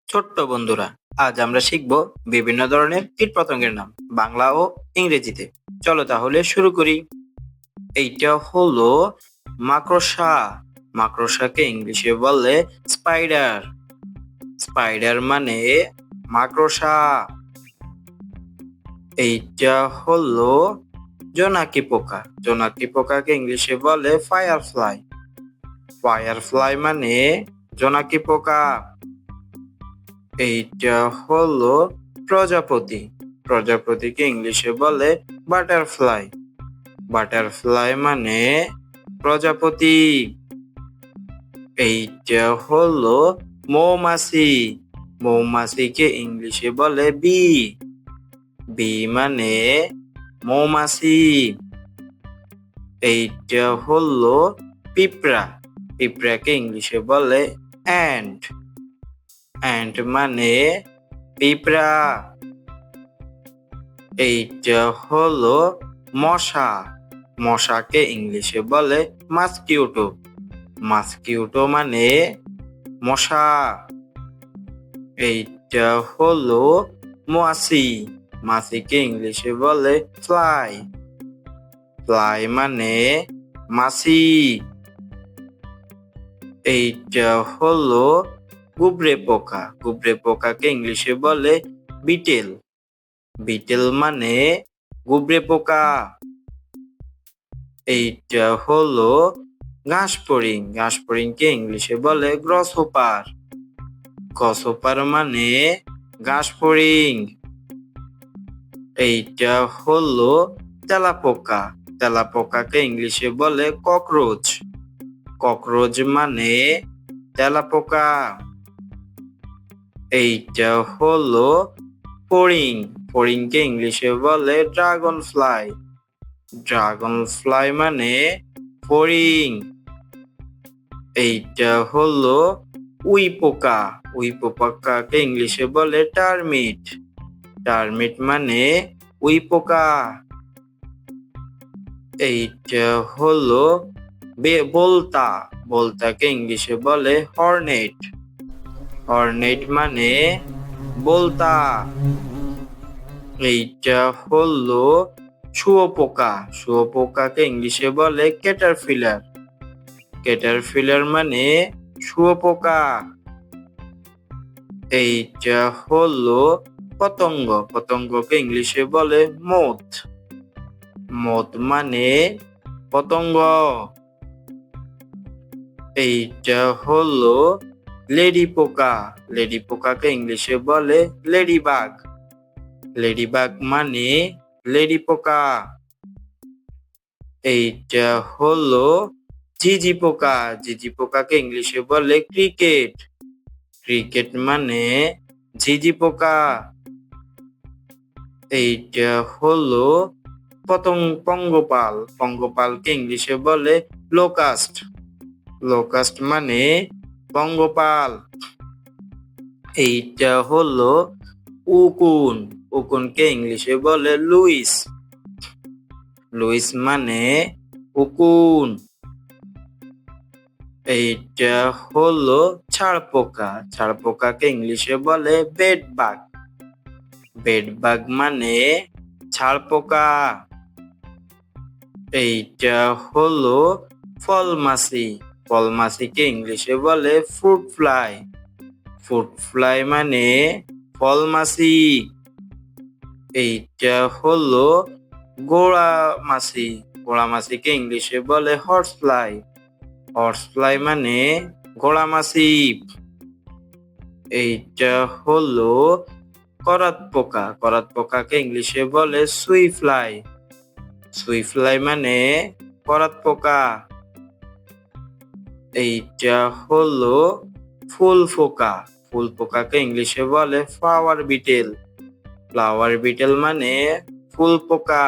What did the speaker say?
ছোট্ট বন্ধুরা, আজ আমরা শিখব বিভিন্ন ধরনের কীটপতঙ্গের নাম বাংলা ও ইংরেজিতে। চলো তাহলে শুরু করি। এইটা হলো মাকড়সা। মাকড়সাকে ইংলিশে বলে স্পাইডার। স্পাইডার মানে মাকড়সা। এইটা হলো জোনাকি পোকা। জোনাকি পোকাকে ইংলিশে বলে ফায়ারফ্লাই। ফায়ারফ্লাই মানে জোনাকি পোকা। এইটা হলো প্রজাপতি। প্রজাপতিকে ইংলিশে বলে বাটারফ্লাই। বাটারফ্লাই মানে প্রজাপতি। এইটা হলো মৌমাছি। মৌমাছিকে ইংলিশে বলে বি। বি মানে মৌমাছি। এইটা হলো পিঁপড়া। পিঁপড়াকে ইংলিশে বলে অ্যান্ট। অ্যান্ট মানে পিঁপড়া। এইটা হলো মশা। মশাকে ইংলিশে বলে মাস্কিউটো। মাস্কিউটো মানে মশা। এইটা হলো মাছি। মাছিকে ইংলিশে বলে ফ্লাই। ফ্লাই মানে মাছি। এইটা হলো গুবরে পোকা। গুবরে পোকাকে ইংলিশে বলে বিটেল। বিটেল মানে গুবরে পোকা। এইটা হলো ঘাসফড়িং। ঘাসফড়িংকে ইংলিশে বলে গ্রসহপার। গ্রসহপার মানে ঘাসফড়িং। এইটা হলো তেলাপোকা। তেলাপোকাকে ইংলিশে বলে ককরোচ। ককরোচ মানে তেলাপোকা। এইটা হলো ফড়িং। ফড়িংকে ইংলিশে বলে ড্রাগন ফ্লাই। ড্রাগন ফ্লাই মানে ফড়িং। এইটা হলো উই পোকা। উই পোকাকে ইংলিশে বলে টার্মিট। টার্মিট মানে উই পোকা। এইটা হলো বোলতা। বোলতাকে ইংলিশে বলে হর্নেট। হর্নেট মানে বোলতা। এইটা হলো শুঁয়োপোকা। শুঁয়োপোকাকে ইংলিশে বলে ক্যাটারপিলার। ক্যাটারপিলার মানে শুঁয়োপোকা। এইটা হলো পতঙ্গ। পতঙ্গকে ইংলিশে বলে মোথ। মোথ মানে পতঙ্গ। এইটা হলো লেডি পোকা। লেডি পোকাকে ইংলিশে বলে লেডিবাগ। লেডিবাগ মানে লেডি পোকা। এইটা হলো ঝিঝি পোকা। ঝিঝি পোকাকে ইংলিশে বলে ক্রিকেট। ক্রিকেট মানে ঝিঝি পোকা। এইটা হলো পঙ্গপাল। পঙ্গপালকে ইংলিশে বলে লোকাস্ট। লোকাস্ট মানে পঙ্গপাল। এইটা হলো উকুন। উকুনকে ইংলিশে বলে লুইস। লুইস মানে উকুন। এইটা হলো ছাড় পোকা। ছাড় পোকাকে ইংলিশে বলে বেডবাগ। বেডবাগ মানে ছাড় পোকা। এইটা হলো ফলমাছি। ফলমাছিকে ইংলিশে বলে ফ্রুট ফ্লাই। ফ্রুট ফ্লাই মানে ফলমাছি। এইটা হলো গোড়া মাছি। গোড়া মাছিকে ইংলিশে বলে হর্স ফ্লাই। হর্স ফ্লাই মানে গোড়া মাছি। এইটা হলো করাত পোকা। করাত পোকাকে ইংলিশে বলে সুই ফ্লাই। সুই ফ্লাই মানে করাত পোকা। এইটা হলো ফুল পোকা। ফুল পোকাকে ইংলিশে বলে ফ্লাওয়ার বিটেল। ফ্লাওয়ার বিটেল মানে ফুল পোকা।